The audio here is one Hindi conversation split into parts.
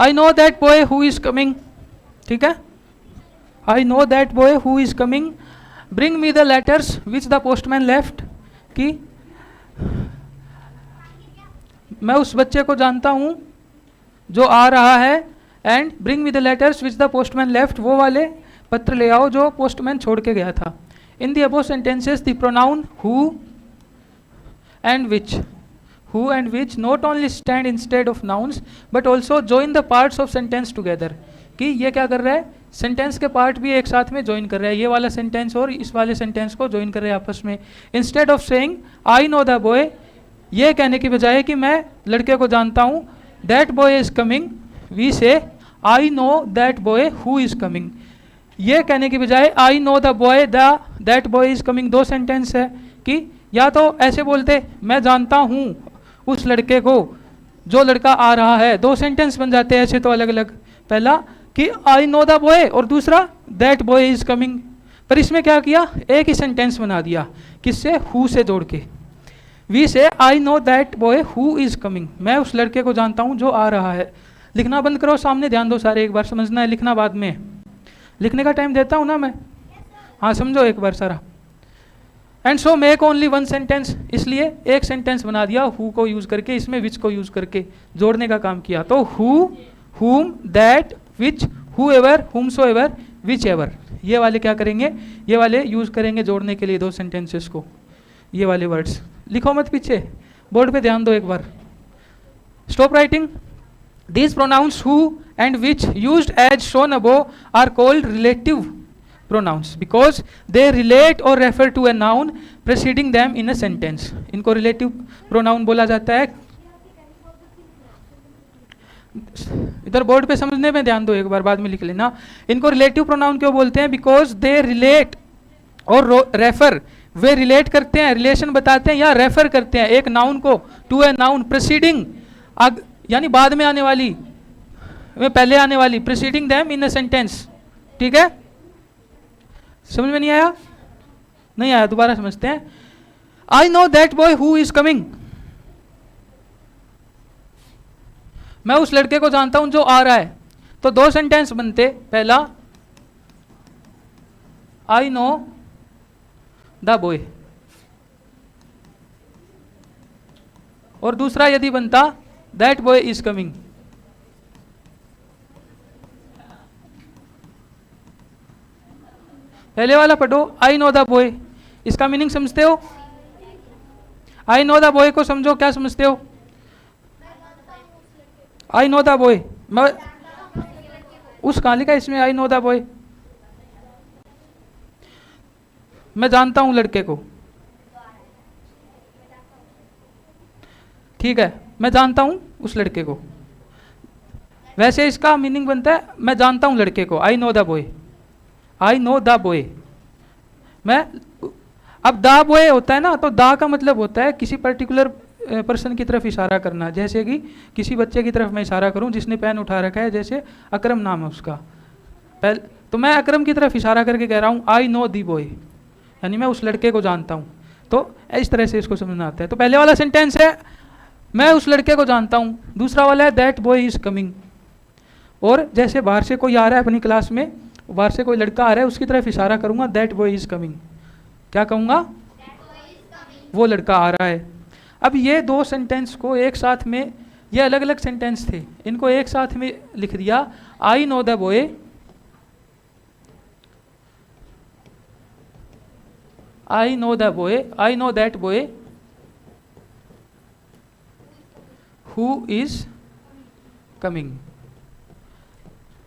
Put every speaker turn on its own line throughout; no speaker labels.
I know that boy who is coming, ठीक है, आई know that boy who is coming, bring me the letters which the postman left, कि मैं उस बच्चे को जानता हूँ जो आ रहा है, and bring me the letters which the postman left, वो वाले पत्र ले आओ जो पोस्टमैन छोड़ के गया था। In the above sentences the pronoun who and which not only stand instead of nouns but also join the parts of sentence together, कि ये क्या कर रहा है, सेंटेंस के पार्ट भी एक साथ में ज्वाइन कर रहा है, ये वाला सेंटेंस और इस वाले सेंटेंस को ज्वाइन कर रहे हैं आपस में। Instead of saying I know the boy, ये कहने की बजाय कि मैं लड़के को जानता हूँ, that boy is coming, we say I know that boy who is coming. ये कहने की बजाय I know the boy that boy is coming, दो सेंटेंस है, कि या तो ऐसे बोलते मैं जानता हूँ उस लड़के को जो लड़का आ रहा है, दो सेंटेंस बन जाते हैं ऐसे तो अलग अलग, पहला कि आई नो द बॉय और दूसरा दैट बॉय इज कमिंग, पर इसमें क्या किया, एक ही सेंटेंस बना दिया, किससे, हु से जोड़ के। We say I know that boy who is coming, मैं उस लड़के को जानता हूँ जो आ रहा है। लिखना बंद करो, सामने ध्यान दो सारे, एक बार समझना है, लिखना बाद में, लिखने का टाइम देता हूँ ना मैं, हाँ समझो एक बार सारा। And so make only one sentence, इसलिए एक सेंटेंस बना दिया हु को यूज करके, इसमें विच को यूज करके जोड़ने का काम किया। तो who, whom, that, which, whoever, whomsoever, whichever, ये वाले क्या करेंगे, ये वाले यूज करेंगे जोड़ने के लिए दो सेंटेंसेस को, ये वाले वर्ड्स। लिखो मत पीछे, बोर्ड पे ध्यान दो एक बार। Stop writing. These pronouns who and which used as shown above are called relative pronouns because they relate or refer to a noun preceding them in a sentence. इनको relative pronoun बोला जाता है। इधर बोर्ड पे समझने में ध्यान दो एक बार, बाद में लिख लेना। इनको relative pronoun क्यों बोलते हैं? Because they relate और refer, वे रिलेट करते हैं, रिलेशन बताते हैं या रेफर करते हैं एक नाउन को टू ए नाउन प्रीसीडिंग, यानी बाद में आने वाली, में पहले आने वाली, preceding them in a sentence. ठीक है, समझ में नहीं आया? नहीं आया, दोबारा समझते हैं। आई know that boy who is coming, मैं उस लड़के को जानता हूं जो आ रहा है। तो दो सेंटेंस बनते, पहला आई नो द बॉय, और दूसरा यदि बनता दैट बॉय इज कमिंग। पहले वाला पढ़ो, आई नो द बॉय, इसका मीनिंग समझते हो? आई नो द बॉय को समझो, क्या समझते हो? आई नो द बॉय, मैं उस कहां लिखा इसमें आई नो द बॉय? मैं जानता हूं लड़के को, ठीक है, मैं जानता हूं उस लड़के को। वैसे इसका मीनिंग बनता है मैं जानता हूं लड़के को, आई know the boy, I know the boy. मैं अब द बॉय होता है ना, तो द का मतलब होता है किसी पर्टिकुलर पर्सन की तरफ इशारा करना। जैसे कि किसी बच्चे की तरफ मैं इशारा करूं जिसने पेन उठा रखा है, जैसे अकरम नाम है उसका, तो मैं अकरम की तरफ इशारा करके कह रहा हूं आई नो द बॉय, यानी मैं उस लड़के को जानता हूं। तो इस तरह से इसको समझना आता है। तो पहले वाला सेंटेंस है मैं उस लड़के को जानता हूं, दूसरा वाला है दैट बॉय इज कमिंग। और जैसे बाहर से कोई आ रहा है अपनी क्लास में, बाहर से कोई लड़का आ रहा है, उसकी तरफ इशारा करूंगा दैट बॉय इज कमिंग। क्या कहूंगा? वो लड़का आ रहा है। अब ये दो सेंटेंस को एक साथ में, ये अलग अलग सेंटेंस थे, इनको एक साथ में लिख दिया आई know the boy, I know the boy, I know that boy who is coming.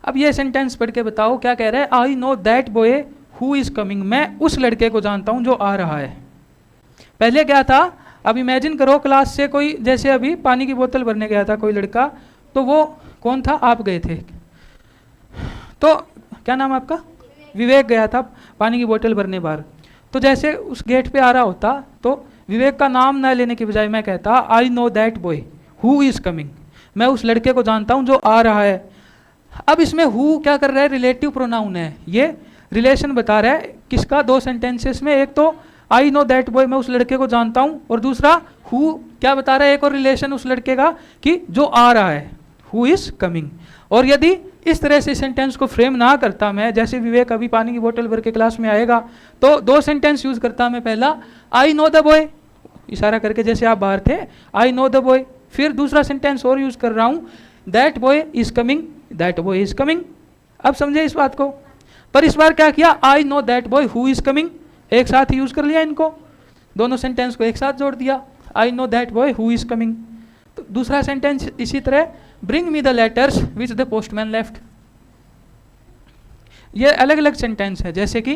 अब ये सेंटेंस पढ़ के बताओ क्या कह रहा है? आई know that boy who is coming, मैं उस लड़के को जानता हूं जो आ रहा है। पहले क्या था? अब इमेजिन करो क्लास से कोई, जैसे अभी पानी की बोतल भरने गया था कोई लड़का, तो वो कौन था? आप गए थे। तो क्या नाम आपका? विवेक गया था पानी की बोतल भरने बाहर। तो जैसे उस गेट पे आ रहा होता, तो विवेक का नाम ना लेने की बजाय मैं कहता आई know that boy who is coming, मैं उस लड़के को जानता हूं जो आ रहा है। अब इसमें हु क्या कर रहा है? रिलेटिव प्रोनाउन है, ये रिलेशन बता रहा है किसका? दो सेंटेंसेस में, एक तो आई नो दैट बॉय मैं उस लड़के को जानता हूं, और दूसरा हु क्या बता रहा है? एक और रिलेशन उस लड़के का कि जो आ रहा है, हु इज कमिंग। और यदि इस तरह से सेंटेंस को फ्रेम ना करता मैं, जैसे विवेक अभी पानी की बोतल भर के क्लास में आएगा, तो दो सेंटेंस यूज करता मैं। पहला, आई नो द बॉय, इशारा करके जैसे आप बाहर थे, आई नो द बॉय। फिर दूसरा सेंटेंस और यूज कर रहा हूं, that boy is coming, that boy is coming. अब समझे इस बात को। पर इस बार क्या किया, आई know that boy who is coming, एक साथ ही यूज कर लिया इनको, दोनों सेंटेंस को एक साथ जोड़ दिया, आई know that boy who is coming. तो दूसरा सेंटेंस इसी तरह, bring me the letters which the postman left. ये अलग अलग सेंटेंस है। जैसे कि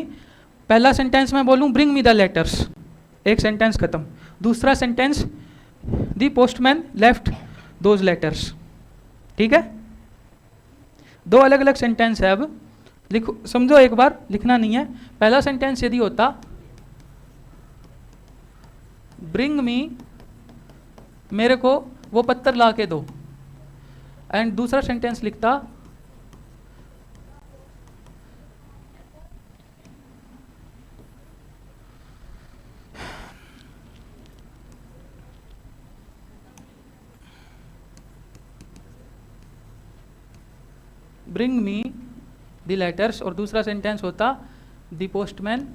पहला सेंटेंस मैं बोलूं ब्रिंग मी द लेटर्स, एक सेंटेंस खत्म। दूसरा sentence, the postman left those letters. ठीक है, दो अलग अलग सेंटेंस है। अब लिखो, समझो एक बार, लिखना नहीं है। पहला सेंटेंस यदि होता ब्रिंग मी, मेरे को वो पत्थर ला के दो, एंड दूसरा सेंटेंस लिखता ब्रिंग मी द लेटर्स, और दूसरा सेंटेंस होता the postman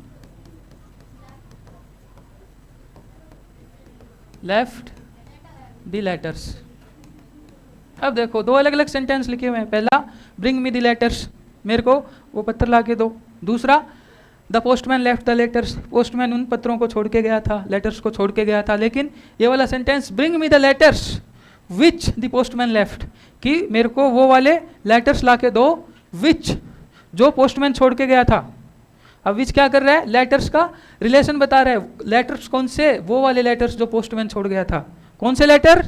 left the letters. अब देखो दो अलग अलग सेंटेंस लिखे हुए हैं। पहला, ब्रिंग मी द लेटर्स, मेरे को वो पत्थर ला के दो। दूसरा, the postman left the letters, postman उन पत्रों को छोड़ के गया था, लेटर्स को छोड़ के गया था। लेकिन ये वाला sentence, bring me the letters which the postman left, कि मेरे को वो वाले लेटर्स ला के दो विच, जो पोस्टमैन छोड़ के गया था। अब विच क्या कर रहा है, लेटर्स का रिलेशन बता रहा है। लेटर्स कौन से, वो वाले लेटर्स जो पोस्टमैन छोड़ गया था। कौन से लेटर,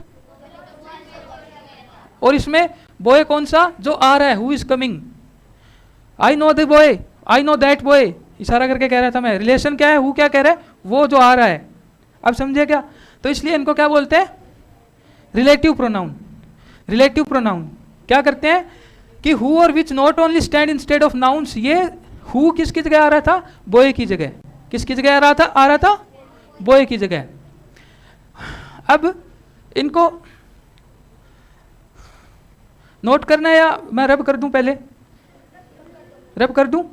और इसमें बॉय कौन सा, जो आ रहा है, who is coming. I know the boy, I know that boy, इशारा करके कह रहा था मैं। रिलेशन क्या है, हु क्या कह रहा है, वो जो आ रहा है। अब समझे क्या। तो इसलिए इनको क्या बोलते हैं, रिलेटिव प्रोनाउन। रिलेटिव प्रोनाउन क्या करते हैं कि हु और which not only stand instead of nouns. ये हु किसकी जगह आ रहा था, बॉय की जगह। किसकी जगह आ रहा था, बॉय की जगह। अब इनको नोट करना है, या मैं रब कर दूं, पहले रब कर दूं,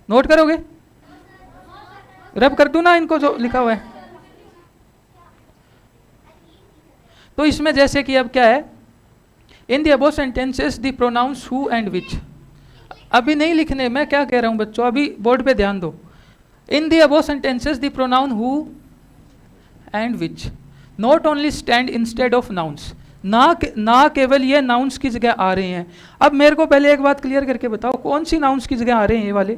नोट करोगे, रब कर दूं ना इनको जो लिखा हुआ है। तो इसमें जैसे कि अब क्या है, in the above sentences the pronounce who and विच। अभी नहीं लिखने, मैं क्या कह रहा हूं बच्चों, अभी बोर्ड पे ध्यान दो। In the above sentences the pronoun who and which not only stand instead of nouns, ना केवल ये नाउन्स की जगह आ रहे हैं। अब मेरे को पहले एक बात क्लियर करके बताओ, कौन सी नाउन्स की जगह आ रहे हैं ये वाले।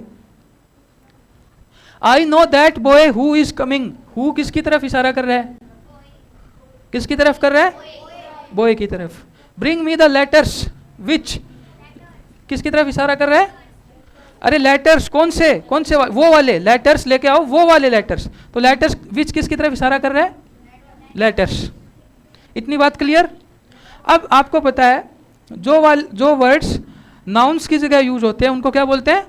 आई know that boy who is coming, who किसकी तरफ इशारा कर रहा है, किसकी तरफ कर रहा है, बॉय की तरफ। Bring me the letters which, किसकी तरफ इशारा कर रहा है, अरे लेटर्स कौन से वो वाले लेटर्स लेके आओ, वो वाले लेटर्स। तो लेटर्स विच किसकी तरफ इशारा कर रहा है, लेटर्स। इतनी बात क्लियर। अब आपको पता है जो वर्ड्स नाउन्स की जगह यूज होते हैं उनको क्या बोलते हैं।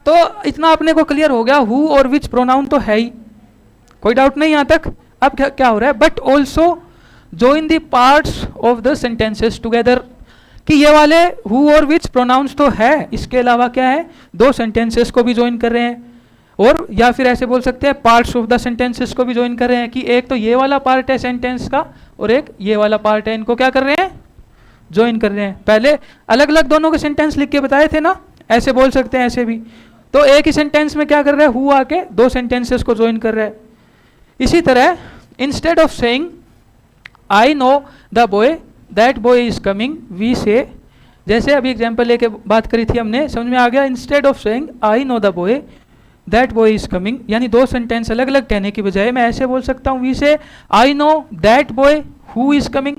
तो इतना अपने को क्लियर हो गया, हु और विच प्रोनाउन तो है ही, कोई डाउट नहीं यहां तक। अब क्या हो रहा है, but also join the parts of the sentences together, कि ये वाले who और which pronouns तो है, इसके अलावा क्या है, दो sentences को भी join कर रहे हैं। और या फिर ऐसे बोल सकते हैं parts of the sentences को भी join कर रहे हैं, कि एक तो ये वाला part है sentence का और एक ये वाला part है, इनको क्या कर रहे हैं, join कर रहे हैं। पहले अलग अलग दोनों के sentence लिख के बताए थे ना, ऐसे बोल सकते हैं, ऐसे भी। तो एक ही sentence में क्या कर रहा है, who आके दो sentences को join कर रहा है। इसी तरह instead of saying I know the boy, that boy is coming, we say, जैसे अभी एग्जाम्पल लेके बात करी थी हमने, समझ में आ गया। Instead of saying I know the boy, that boy is coming, यानी दो सेंटेंस अलग अलग कहने की बजाय मैं ऐसे बोल सकता हूँ, we say I know that boy who is coming,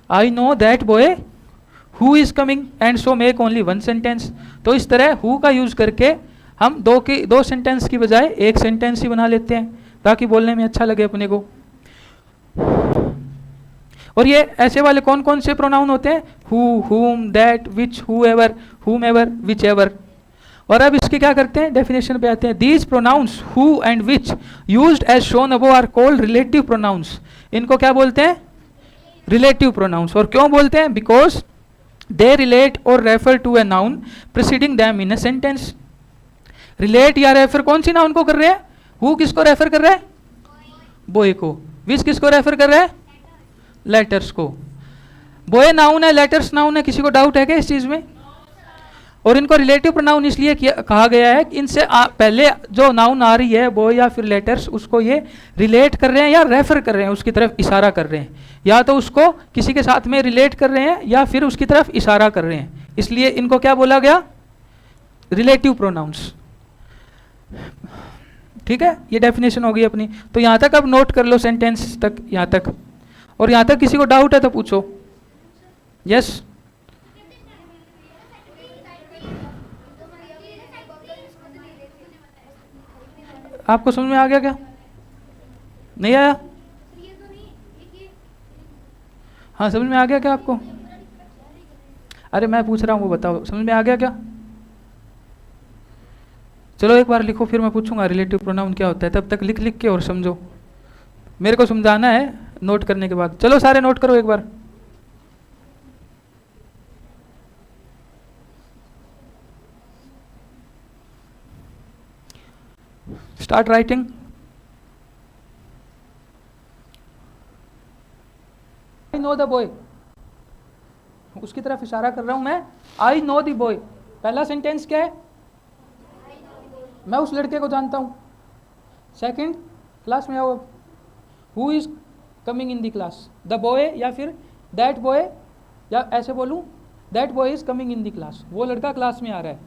I know that boy who is coming, and so make only one sentence। तो इस तरह who का यूज करके हम दो सेंटेंस की बजाय एक सेंटेंस ही बना लेते हैं, ताकि बोलने में अच्छा लगे अपने को। और ये ऐसे वाले कौन कौन से प्रोनाउन होते हैं, who, whom, that, which, whoever, हुमेवर, whichever. और अब इसके क्या करते हैं, डेफिनेशन पे आते हैं। These pronouns who and which used as shown above are called relative pronouns. इनको क्या बोलते हैं, रिलेटिव प्रोनाउंस। और क्यों बोलते हैं? बिकॉज दे रिलेट और refer to a noun preceding them in a sentence. Relate या रेफर कौन सी नाउन को कर रहे हैं? हु किसको रेफर कर रहा है? बॉय को। विच किसको रेफर कर रहा है? लेटर्स को। बॉय नाउन है, लेटर्स नाउन है, किसी को डाउट है क्या इस चीज में? और इनको रिलेटिव प्रोनाउन इसलिए कहा गया है कि इनसे पहले जो नाउन आ रही है बॉय या फिर लेटर्स, उसको ये रिलेट कर रहे हैं या रेफर कर रहे हैं, उसकी तरफ इशारा कर रहे हैं, या तो उसको किसी के साथ में रिलेट कर रहे हैं या फिर उसकी तरफ इशारा कर रहे हैं, इसलिए इनको क्या बोला गया? Relative pronouns. ठीक है, ये डेफिनेशन होगी अपनी। तो यहां तक अब नोट कर लो, सेंटेंस तक यहां तक। और यहां तक किसी को डाउट है तो पूछो। यस आपको समझ में आ गया क्या? नहीं आया? हाँ समझ में आ गया क्या आपको? अरे मैं पूछ रहा हूँ, वो बताओ समझ में आ गया क्या? चलो एक बार लिखो, फिर मैं पूछूंगा रिलेटिव प्रोनाउन क्या होता है। तब तक लिख लिख के और समझो, मेरे को समझाना है नोट करने के बाद। चलो सारे नोट करो एक बार। Start writing. I know the boy, उसकी तरफ इशारा कर रहा हूं मैं। आई नो द बॉय, पहला सेंटेंस क्या है? मैं उस लड़के को जानता हूं। सेकंड, क्लास में आओ अब। Who is coming in the class? The boy या फिर दैट बॉय, या ऐसे बोलूं that boy is coming in the class, वो लड़का क्लास में आ रहा है।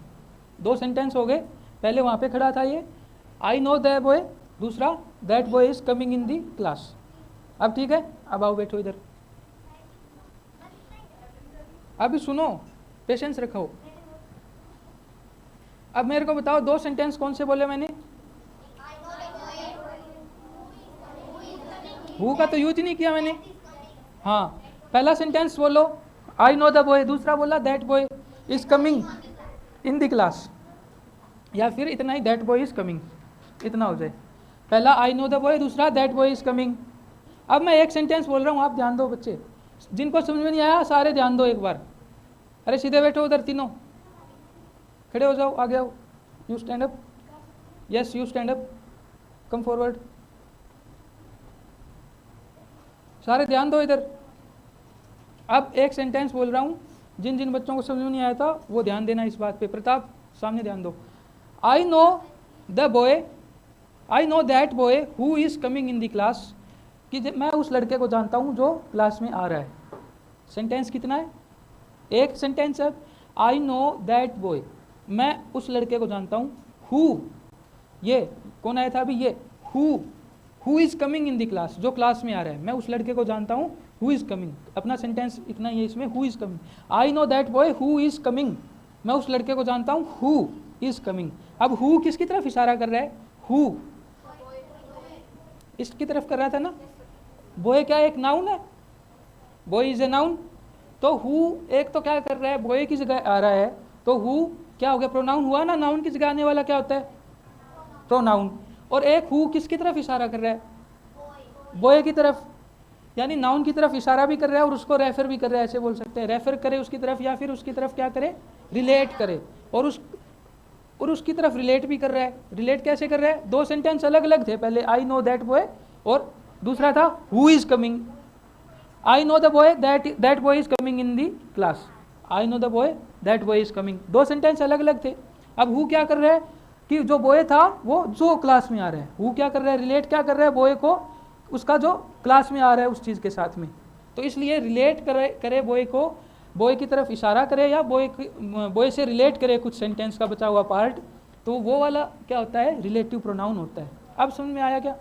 दो सेंटेंस हो गए। पहले वहां पे खड़ा था ये आई नो द बॉय, दूसरा that boy is coming in the class. अब ठीक है, अब आओ बैठो इधर। अभी सुनो, पेशेंस रखो। अब मेरे को बताओ दो सेंटेंस कौन से बोले मैंने? हु का तो यूज ही नहीं किया मैंने। हाँ, पहला सेंटेंस बोलो आई नो द बॉय, दूसरा बोला that boy is coming in the class, या फिर इतना ही दैट बॉय इज कमिंग, इतना हो जाए। पहला आई नो द बॉय, दूसरा दैट बॉय इज कमिंग। अब मैं एक सेंटेंस बोल रहा हूँ, आप ध्यान दो बच्चे। जिनको समझ में नहीं आया सारे ध्यान दो एक बार। अरे सीधे बैठो उधर, तीनों खड़े हो जाओ, आगे आओ। You stand up, yes you stand up, come forward. सारे ध्यान दो इधर। अब एक सेंटेंस बोल रहा हूँ, जिन जिन बच्चों को समझ में नहीं आया था वो ध्यान देना इस बात पे। प्रताप सामने ध्यान दो। आई know the boy, I know that boy who is coming in the class, कि मैं उस लड़के को जानता हूँ जो क्लास में आ रहा है। सेंटेंस कितना है? एक सेंटेंस है। आई नो दैट बॉय, मैं उस लड़के को जानता हूँ। हु, ये कौन आया था अभी? ये who is coming in the class, जो क्लास में आ रहा है। मैं उस लड़के को जानता हूँ, हु इज कमिंग। अपना सेंटेंस इतना ही है इसमें, who is coming. I know that boy who is coming, मैं उस लड़के को जानता हूँ, हु इज कमिंग। अब हु किसकी तरफ इशारा कर रहा है? हु इसकी तरफ कर रहा था ना। बॉय क्या एक नाउन है? Boy is a noun. तो हु एक तो क्या कर रहा है, बॉय की जगह आ रहा है, तो हु क्या हो गया? प्रोनाउन हुआ ना। नाउन की जगह आने वाला क्या होता है? प्रोनाउन। और एक हु किसकी तरफ इशारा कर रहा है? बॉय की तरफ, यानी नाउन की तरफ इशारा भी कर रहा है और उसको रेफर भी कर रहा है। ऐसे बोल सकते हैं, रेफर करे उसकी तरफ, या फिर उसकी तरफ क्या करे? रिलेट करे। और उसकी तरफ रिलेट भी कर रहा है। रिलेट कैसे कर रहा है? दो सेंटेंस अलग अलग थे, पहले आई नो दैट बॉय और दूसरा था who is coming. I know the boy that boy is coming in the class. I know the boy that boy is coming, दो सेंटेंस अलग अलग थे। अब हु क्या कर रहा है कि जो बॉय था वो जो क्लास में आ रहा है। हु क्या कर रहा है? रिलेट क्या कर रहा है? बॉय को उसका जो क्लास में आ रहा है उस चीज़ के साथ में। तो इसलिए रिलेट करे बॉय को, बॉय की तरफ इशारा करे, या बॉय से रिलेट करे कुछ सेंटेंस का बचा हुआ पार्ट, तो वो वाला क्या होता है? रिलेटिव प्रोनाउन होता है। अब समझ में आया क्या?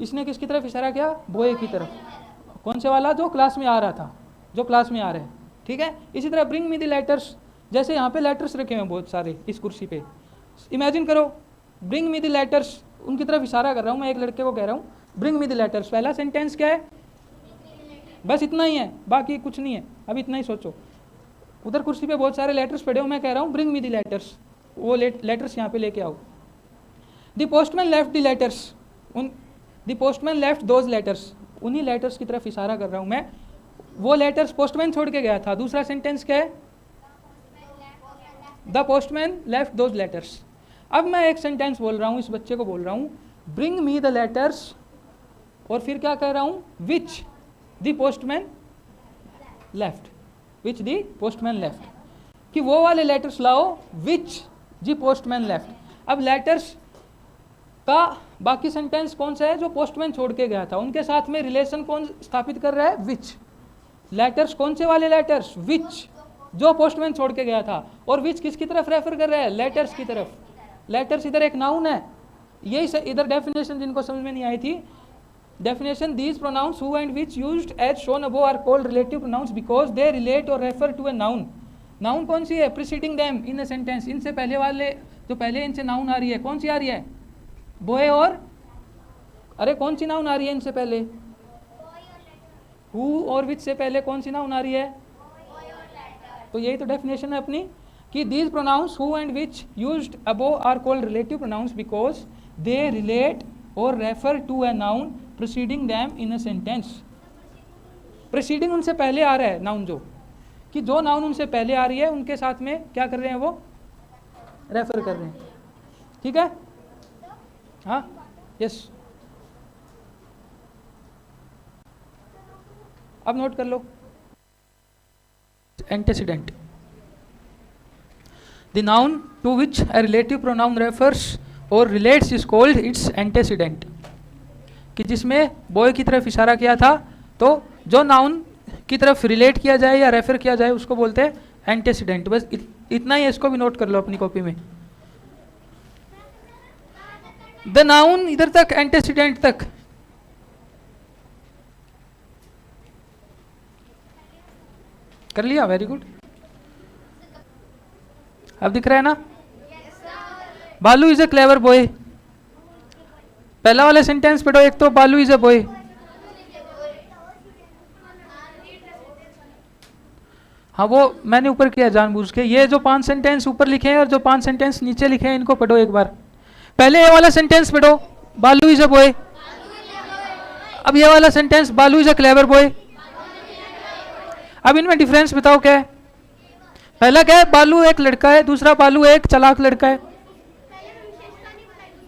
इसने किसकी तरफ इशारा किया? बॉय की तरफ। कौन से वाला? जो क्लास में आ रहा था, जो क्लास में आ रहा है। ठीक है। इसी तरह ब्रिंग मी द लेटर्स, जैसे यहाँ पे लेटर्स रखे हुए बहुत सारे इस कुर्सी पे। इमेजिन करो, ब्रिंग मी द लेटर्स, उनकी तरफ इशारा कर रहा हूँ मैं, एक लड़के को कह रहा हूँ ब्रिंग मी द लेटर्स। पहला सेंटेंस क्या है? बस इतना ही है, बाकी कुछ नहीं है। अब इतना ही सोचो, उधर कुर्सी पे बहुत सारे लेटर्स पड़े हो, मैं कह रहा हूँ ब्रिंग मी द लेटर्स, वो लेटर्स यहाँ पे लेके आओ। The postman left the letters, the postman left those letters, उन्हीं लेटर्स की तरफ इशारा कर रहा हूँ मैं। वो लेटर्स पोस्टमैन छोड़ के गया था। दूसरा सेंटेंस क्या है? The postman left those letters. अब मैं एक सेंटेंस बोल रहा हूँ, इस बच्चे को बोल रहा हूँ ब्रिंग मी द लेटर्स, और फिर क्या कह रहा हूँ? Which the postman left, which the postman left, कि वो वाले लेटर्स लाओ विच द पोस्टमैन लेफ्ट। अब लेटर्स का बाकी सेंटेंस कौन सा है? जो पोस्टमैन छोड़ के गया था, उनके साथ में रिलेशन कौन स्थापित कर रहा है? विच। लेटर्स कौन से वाले लेटर्स? विच, जो पोस्टमैन छोड़ के गया था। और विच किसकी तरफ रेफर कर रहा है? लेटर्स की तरफ। लेटर्स इधर एक नाउन है। यही इधर डेफिनेशन जिनको समझ में नहीं आई थी, definition these pronouns who and which used as shown above are called relative pronouns because they relate और refer to a noun. Noun कौन सी है? Preceding them in a sentence. इनसे पहले वाले, जो पहले इनसे नाउन आ रही है, कौन सी आ रही है? बॉय और, अरे कौन सी नाउन आ रही है इनसे पहले? हु और विच से पहले कौन सी नाउन आ रही है? तो यही तो डेफिनेशन है अपनी, कि these pronouns who and which used above are called relative pronouns because they relate और refer to a noun preceding them in a sentence. Preceding उनसे पहले आ रहा है नाउन, जो कि जो नाउन उनसे पहले आ रही है उनके साथ में क्या कर रहे हैं? वो रेफर कर रहे हैं। ठीक है? हाँ, यस। अब नोट कर लो antecedent. The noun to which a relative pronoun refers or relates is called its antecedent। कि जिसमें बॉय की तरफ इशारा किया था, तो जो नाउन की तरफ रिलेट किया जाए या रेफर किया जाए उसको बोलते हैं एंटेसिडेंट। बस इतना ही, इसको भी नोट कर लो अपनी कॉपी में। द नाउन इधर तक, एंटेसिडेंट तक। कर लिया? Very good. अब दिख रहा है ना? बालू इज ए क्लेवर बॉय। पहला वाला सेंटेंस पढ़ो एक तो, बालू इज ए बॉय। हाँ, वो मैंने ऊपर किया जानबूझ के। ये जो 5 सेंटेंस ऊपर लिखे हैं और जो 5 सेंटेंस नीचे लिखे हैं, इनको पढ़ो एक बार। पहले ये वाला सेंटेंस पढ़ो, बालू इज ए बॉय। अब ये वाला सेंटेंस, बालू इज ए क्लेवर बॉय। अब इनमें डिफरेंस बताओ क्या है? पहला क्या है? बालू एक लड़का है, दूसरा बालू एक चालाक लड़का है।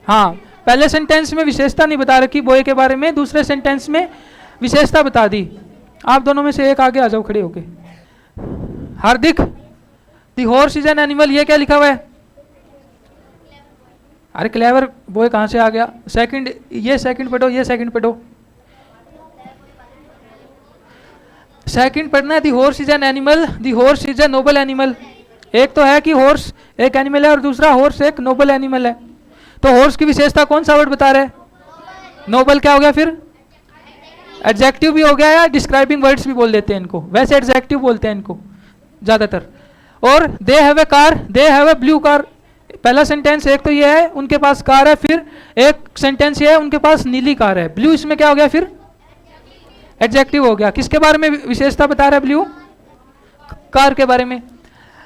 हाँ, पहले सेंटेंस में विशेषता नहीं बता रखी बॉय के बारे में, दूसरे सेंटेंस में विशेषता बता दी। आप दोनों में से एक आगे आ जाओ खड़े होके। Hardik, the horse is an animal, ये क्या लिखा हुआ है? अरे क्लेवर बॉय कहाँ से आ गया? सेकंड, ये सेकंड पढ़ो, ये सेकंड पढ़ो। सेकंड पढ़ना है, दी horse is an animal, the horse is a noble animal. एक तो है कि हॉर्स एक एनिमल है और दूसरा हॉर्स एक नोबल एनिमल है। तो हॉर्स की विशेषता कौन सा वर्ड बता रहा है? नोबल क्या हो गया फिर? एडजेक्टिव भी हो गया, या डिस्क्राइबिंग वर्ड्स भी बोल देते हैं इनको, वैसे एडजेक्टिव बोलते हैं इनको ज्यादातर। और they have a car, they have a blue car. पहला सेंटेंस एक तो ये है उनके पास कार है, फिर एक सेंटेंस ये है उनके पास नीली कार है। ब्लू इसमें क्या हो गया फिर? एडजेक्टिव हो गया। किसके बारे में विशेषता बता रहा है ब्लू? कार के बारे में।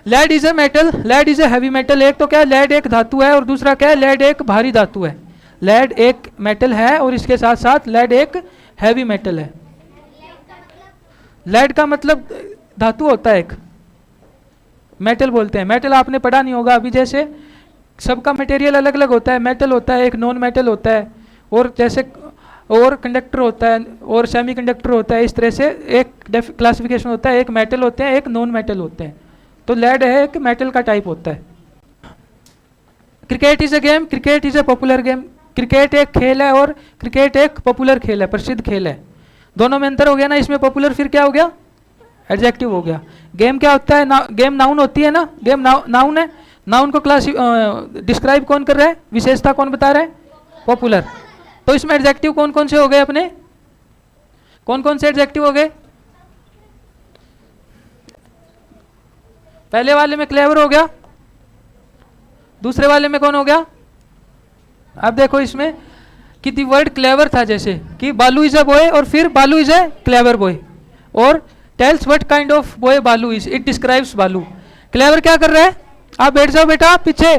Lead is a metal, lead is a heavy metal. एक तो क्या है? लेड एक धातु है, और दूसरा क्या है? लेड एक भारी धातु है। लेड एक मेटल है और इसके साथ साथ लेड एक हैवी मेटल है। लेड का मतलब धातु होता है एक, मेटल बोलते हैं। मेटल आपने पढ़ा नहीं होगा अभी, जैसे सबका मटेरियल अलग अलग होता है। मेटल होता है एक, नॉन मेटल होता है, और जैसे और कंडक्टर होता है और सेमी कंडक्टर होता है। इस तरह से एक क्लासिफिकेशन होता है, एक मेटल होते हैं, एक नॉन मेटल होते हैं। तो लेड है एक मेटल का टाइप होता है। Cricket is a game, cricket is a popular game. Cricket एक खेल है और क्रिकेट एक पॉपुलर खेल है, प्रसिद्ध खेल है। दोनों में अंतर हो गया ना, इसमें पॉपुलर फिर क्या हो गया? एडजेक्टिव हो गया। गेम क्या होता है? गेम नाउन होती है ना, गेम नाउन है। नाउन को डिस्क्राइब कौन कर रहा है? विशेषता कौन बता रहा है? पॉपुलर। तो इसमें एडजेक्टिव कौन कौन से हो गए अपने? कौन कौन से एडजेक्टिव हो गए? पहले वाले में क्लेवर हो गया, दूसरे वाले में कौन हो गया? अब देखो इसमें कि दी वर्ड क्लेवर था, जैसे कि बालू इज अ बॉय और फिर Balu is a clever boy, और tells what kind of boy Balu is, it describes Balu. Clever क्या कर रहा है? आप बैठ जाओ बेटा, पीछे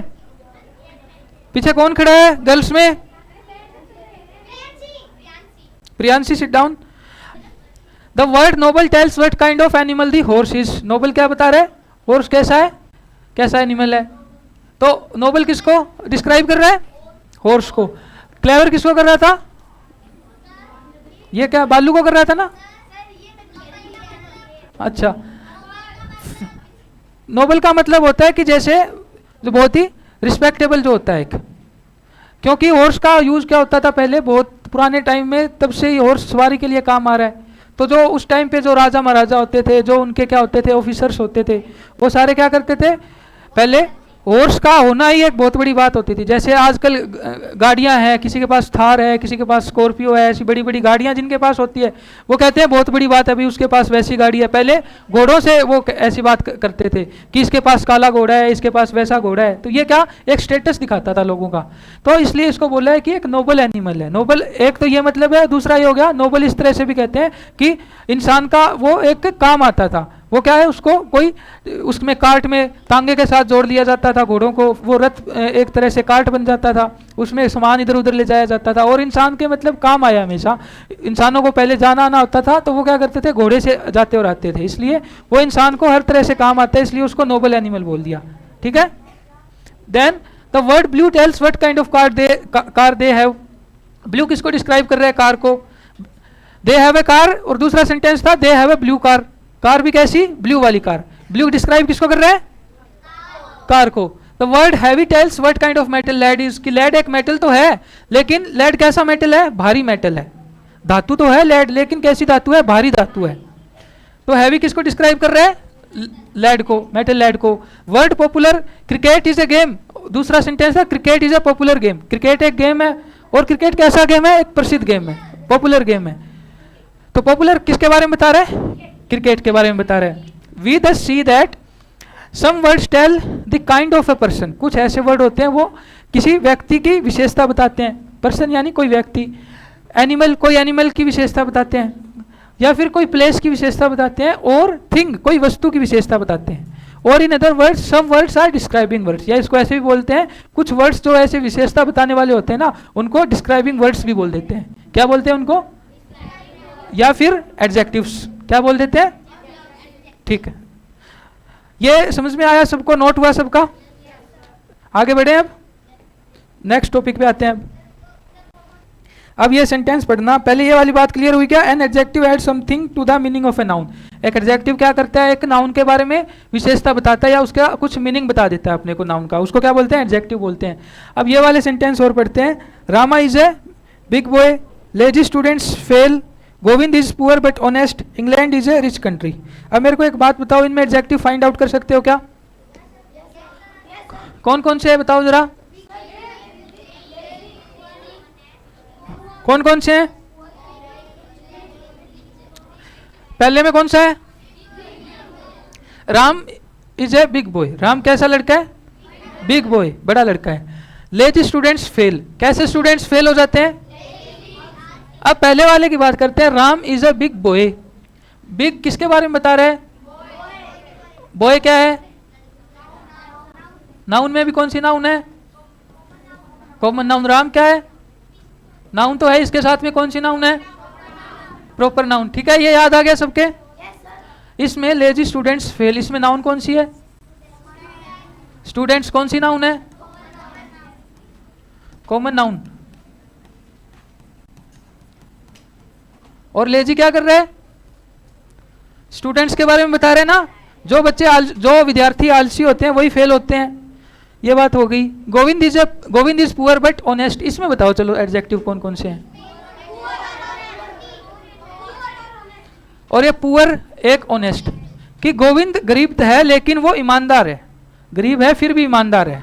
पीछे कौन खड़ा है गर्ल्स में? Priyanshi, sit down. The word noble tells what kind of animal the horse is. Noble क्या बता रहा है? हॉर्स कैसा है, कैसा एनिमल है। तो नोबल किसको डिस्क्राइब कर रहा है? हॉर्स को। क्लेवर किसको कर रहा था? ये क्या बालू को कर रहा था ना? अच्छा, नोबल का मतलब होता है कि जैसे जो बहुत ही रिस्पेक्टेबल जो होता है एक, क्योंकि हॉर्स का यूज क्या होता था पहले, बहुत पुराने टाइम में, तब से ही हॉर्स सवारी के लिए काम आ रहा है। तो जो उस टाइम पे जो राजा महाराजा होते थे, जो उनके क्या होते थे ऑफिसर्स होते थे, वो सारे क्या करते थे, पहले हॉर्स का होना ही एक बहुत बड़ी बात होती थी। जैसे आजकल गाड़ियां हैं, किसी के पास थार है, किसी के पास स्कॉर्पियो है, ऐसी बड़ी बड़ी गाड़ियां जिनके पास होती है, वो कहते हैं बहुत बड़ी बात है, अभी उसके पास वैसी गाड़ी है। पहले घोड़ों से वो ऐसी बात करते थे कि इसके पास काला घोड़ा है, इसके पास वैसा घोड़ा है। तो ये क्या एक स्टेटस दिखाता था लोगों का। तो इसलिए इसको बोला है कि एक नोबल एनिमल है। नोबल एक तो ये मतलब है, दूसरा ये हो गया नोबल इस तरह से भी कहते हैं कि इंसान का वो एक काम आता था। वो क्या है, उसको कोई उसमें कार्ट में तांगे के साथ जोड़ दिया जाता था घोड़ों को, वो रथ एक तरह से कार्ट बन जाता था, उसमें सामान इधर उधर ले जाया जाता था और इंसान के मतलब काम आया हमेशा। इंसानों को पहले जाना आना होता था तो वो क्या करते थे, घोड़े से जाते और आते थे, इसलिए वो इंसान को हर तरह से काम आता है, इसलिए उसको नोबल एनिमल बोल दिया। ठीक है। Then the word blue tells what kind of car they have. Blue किसको डिस्क्राइब कर रहा है? कार को। दे हैव ए कार, और दूसरा सेंटेंस था they have a blue car. Car भी कैसी? ब्लू वाली कार। ब्लू डिस्क्राइब किसको कर रहा है? कार को। The word heavy tells what kind of metal lead is. कि लेड एक मेटल तो है, लेकिन लेड कैसा मेटल है? भारी मेटल है। धातु तो है लेड, लेकिन कैसी धातु है? भारी धातु है। तो हैवी किसको डिस्क्राइब कर रहा है? लेड को, मेटल लेड को। Word popular, cricket is a game. दूसरा सेंटेंस है cricket is a popular game. Cricket एक गेम है, और क्रिकेट कैसा गेम है? एक प्रसिद्ध गेम है, पॉपुलर गेम है। तो पॉपुलर किसके बारे में बता रहा है? क्रिकेट के बारे में बता रहे हैं। We the see that some words tell the kind of a person. कुछ ऐसे वर्ड होते हैं वो किसी व्यक्ति की विशेषता बताते हैं। पर्सन यानी कोई व्यक्ति। एनिमल, कोई एनिमल की विशेषता बताते हैं, या फिर कोई प्लेस की विशेषता बताते हैं, और थिंग, कोई वस्तु की विशेषता बताते हैं। और in other words some words are describing words. या इसको ऐसे भी बोलते हैं, कुछ वर्ड्स जो ऐसे विशेषता बताने वाले होते हैं ना, उनको डिस्क्राइबिंग वर्ड्स भी बोल देते हैं। क्या बोलते हैं उनको? या फिर एडजेक्टिव्स। क्या बोल देते हैं? ठीक है, ये समझ में आया सबको? नोट हुआ सबका? आगे बढ़े, अब नेक्स्ट टॉपिक पे आते हैं। अब ये सेंटेंस पढ़ना। पहले ये वाली बात क्लियर हुई क्या? An adjective add something to the meaning of a noun. एक एडजेक्टिव क्या करता है? एक नाउन के बारे में विशेषता बताता है, या उसका कुछ मीनिंग बता देता है अपने को नाउन का, उसको क्या बोलते हैं? एडजेक्टिव बोलते हैं। अब ये वाले सेंटेंस और पढ़ते हैं। Rama is a big boy, lazy students fail, Govind is poor but honest, England is a rich country. अब मेरे को एक बात बताओ, इनमें एडजेक्टिव फाइंड आउट कर सकते हो क्या? कौन कौन से है बताओ जरा, कौन कौन से हैं? पहले में कौन सा है? Ram is a big boy. Ram कैसा लड़का है? बिग बॉय, बड़ा लड़का है। Lazy students fail. कैसे स्टूडेंट्स फेल हो जाते हैं? अब पहले वाले की बात करते हैं। Ram is a big boy. Big किसके बारे में बता रहे हैं? बॉय क्या है? नाउन में भी कौन सी नाउन है? Common noun. राम क्या है? नाउन तो है, इसके साथ में कौन सी नाउन है? Proper noun. ठीक है, ये याद आ गया सबके? इसमें लेजी स्टूडेंट्स फेल, इसमें नाउन कौन सी है? स्टूडेंट्स कौन सी नाउन है? Common noun. और लेजी क्या कर रहे हैं? स्टूडेंट्स के बारे में बता रहे हैं ना। जो बच्चे जो विद्यार्थी आलसी होते हैं वही फेल होते हैं। ये बात हो गई। Govind is poor but honest. इसमें बताओ चलो एडजेक्टिव कौन कौन से हैं? और ये पुअर एक ऑनेस्ट, कि गोविंद गरीब है लेकिन वो ईमानदार है। गरीब है फिर भी ईमानदार है।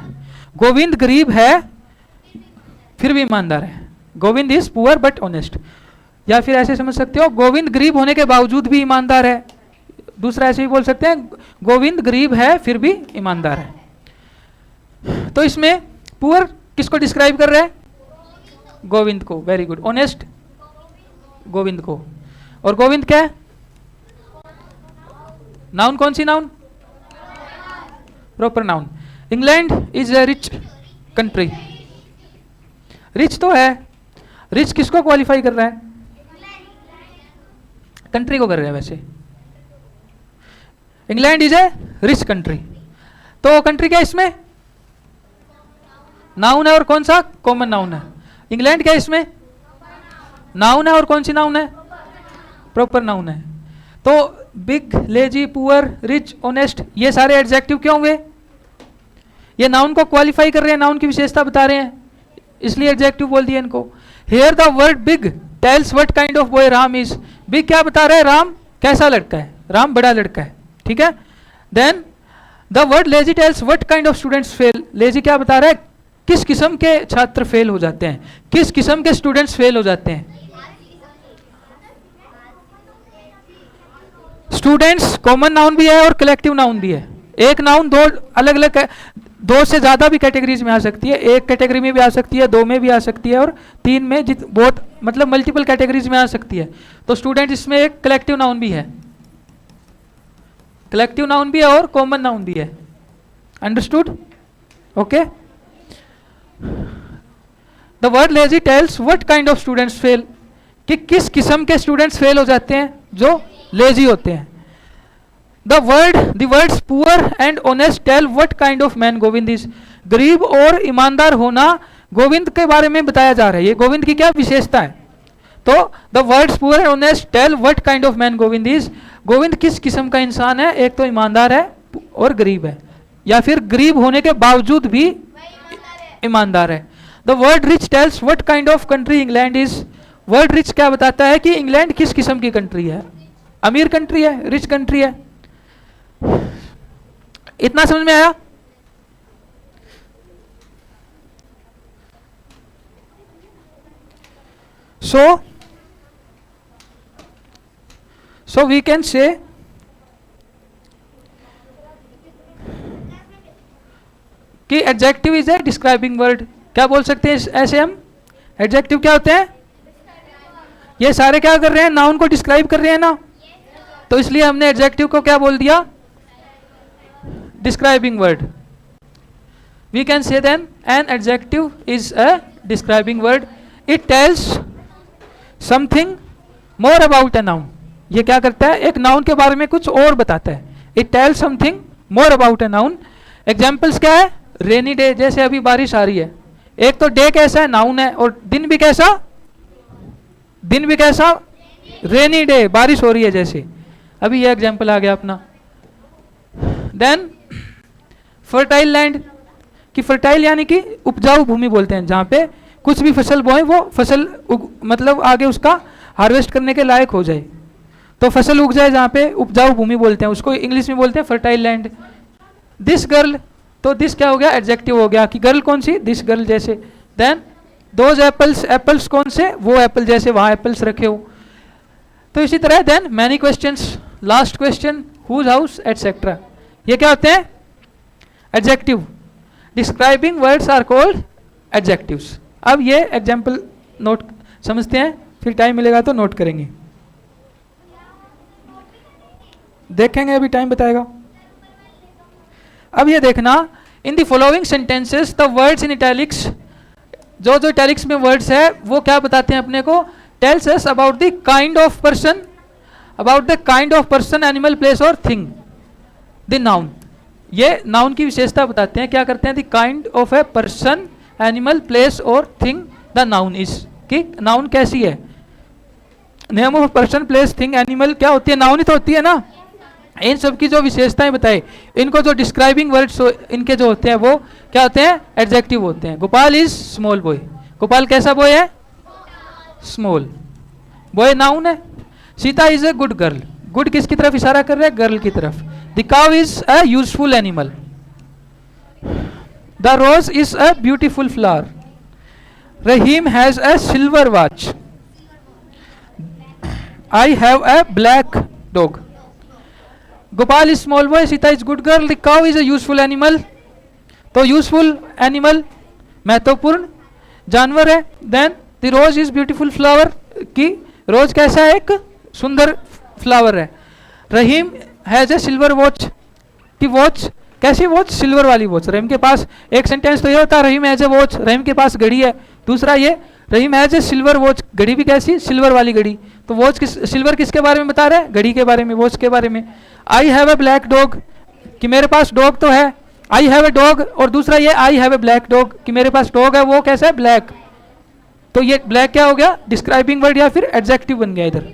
गोविंद गरीब है फिर भी ईमानदार है। Govind is poor but honest. या फिर ऐसे समझ सकते हो, गोविंद गरीब होने के बावजूद भी ईमानदार है। दूसरा ऐसे भी बोल सकते हैं, गोविंद गरीब है फिर भी ईमानदार है। तो इसमें पुअर किसको डिस्क्राइब कर रहे हैं? गोविंद को। Very good. ऑनेस्ट गोविंद को। और गोविंद क्या है? नाउन कौन सी noun? Proper noun. England is a rich country. Rich तो है, रिच किसको क्वालिफाई कर रहा है? कंट्री को कर रहे हैं वैसे। England is a rich country, तो कंट्री क्या इसमें नाउन है और कौन सा कॉमन नाउन है। इंग्लैंड क्या इसमें नाउन है और कौन सी नाउन है प्रॉपर नाउन है। तो big, lazy, poor, rich, honest, ये सारे एडजेक्टिव क्यों हुए, ये नाउन को क्वालिफाई कर रहे हैं, नाउन की विशेषता बता रहे हैं, इसलिए एडजेक्टिव बोल दिया इनको। Here the word big tells what kind of boy Ram is. Big क्या बता रहा है, राम कैसा लड़का है, राम बड़ा लड़का है, ठीक है। Then the word lazy tells what kind of students fail. Lazy क्या बता रहा है, किस किस्म के छात्र फेल हो जाते हैं, किस किस्म के स्टूडेंट्स फेल हो जाते हैं। स्टूडेंट्स कॉमन नाउन भी है और कलेक्टिव नाउन भी है। एक नाउन दो अलग अलग, दो से ज्यादा भी कैटेगरीज में आ सकती है, एक कैटेगरी में भी आ सकती है, दो में भी आ सकती है और तीन में बहुत मतलब मल्टीपल कैटेगरीज में आ सकती है। तो स्टूडेंट इसमें एक कलेक्टिव नाउन भी है, कलेक्टिव नाउन भी है और कॉमन नाउन भी है। Understood, okay. The word lazy tells what kind of students fail, कि किस किस्म के स्टूडेंट्स फेल हो जाते हैं जो लेजी होते हैं। The words poor and honest tell what kind of man Govind is. गरीब और ईमानदार होना गोविंद के बारे में बताया जा रहा है, ये गोविंद की क्या विशेषता है। तो the words poor and honest tell what kind of man Govind is. Govind किस किस्म का इंसान है, एक तो ईमानदार है और गरीब है, या फिर गरीब होने के बावजूद भी ईमानदार है। The word rich tells what kind of country England is. Word rich क्या बताता है कि इंग्लैंड किस किस्म की कंट्री है, अमीर कंट्री है, रिच कंट्री है। इतना समझ में आया। so we can say कि adjective is a describing word. क्या बोल सकते हैं ऐसे हम, एडजेक्टिव क्या होते हैं, ये सारे क्या कर रहे हैं, नाउन को डिस्क्राइब कर रहे हैं ना, तो इसलिए हमने एडजेक्टिव को क्या बोल दिया, describing word. We can say then an adjective is a describing word, it tells something more about a noun. ये क्या करता है, एक नाउन के बारे में कुछ और बताता है। It tells something more about a noun. Examples क्या है, रेनी डे, जैसे अभी बारिश आ रही है, एक तो डे कैसा है, नाउन है, और दिन भी कैसा, दिन भी कैसा, रेनी डे, बारिश हो रही है जैसे अभी, ये एग्जाम्पल आ गया अपना। देन फर्टाइल लैंड, कि फर्टाइल यानी कि उपजाऊ भूमि बोलते हैं, जहाँ पे कुछ भी फसल बोए वो फसल मतलब आगे उसका हार्वेस्ट करने के लायक हो जाए, तो फसल उग जाए, जहाँ पे उपजाऊ भूमि बोलते हैं, उसको इंग्लिश में बोलते हैं फर्टाइल लैंड। दिस गर्ल, तो दिस क्या हो गया, एडजेक्टिव हो गया कि गर्ल कौन सी, दिस गर्ल जैसे। देन दोज एप्पल्स, एप्पल्स कौन से, वो एप्पल जैसे वहाँ एप्पल्स रखे हो। तो इसी तरह then many questions, last question, whose house etcetera, ये क्या होते हैं, adjective. Describing words are called adjectives. अब ये एग्जाम्पल नोट समझते हैं, फिर टाइम मिलेगा तो नोट करेंगे, देखेंगे, अभी टाइम बताएगा। अब ये देखना, in the following sentences the words in italics, जो जो इटैलिक्स में वर्ड्स है वो क्या बताते हैं अपने को, tells us about the kind of person, about the kind of person, animal, place और थिंग। द नाउन, ये नाउन की विशेषता बताते हैं, क्या करते हैं, the kind of a person, animal, place और थिंग द नाउन इज, कि नाउन कैसी है। Name of person, place, thing, animal क्या होती है, नाउन ही तो होती है ना। इन सब की जो विशेषताएं बताई, इनको जो डिस्क्राइबिंग वर्ड्स इनके जो होते हैं वो क्या होते हैं, एडजेक्टिव होते हैं। Gopal is small boy, Gopal कैसा बॉय है, स्मॉल बॉय नाउन है। Sita is a good girl, good किसकी तरफ इशारा कर रहे हैं, गर्ल की तरफ। The cow is a useful animal. The rose is a beautiful flower. Rahim has a silver watch. I have a black dog. Gopal is small boy, Sita is good girl, the cow is a useful animal. तो यूजफुल एनिमल महत्वपूर्ण जानवर है। Then the rose is beautiful flower, की रोज कैसा है, एक सुंदर फ्लावर है। Rahim has a silver watch, की वॉच कैसी वॉच? सिल्वर वाली वॉच। रहीम के पास एक सेंटेंस तो ये होता है Rahim has A watch, Rahim के पास घड़ी है। दूसरा ये रहीम हैज ए सिल्वर वॉच, घड़ी भी कैसी? सिल्वर वाली घड़ी। तो वॉच किस, सिल्वर किसके बारे में बता रहे हैं? घड़ी के बारे में, वॉच के बारे में। I have a black dog, कि मेरे पास डॉग तो है, आई हैव ए डॉग। और दूसरा ये I have a black dog, कि मेरे पास डॉग है, वो कैसा है? ब्लैक। तो ये ब्लैक क्या हो गया? डिस्क्राइबिंग वर्ड या फिर एडजेक्टिव बन गया इधर।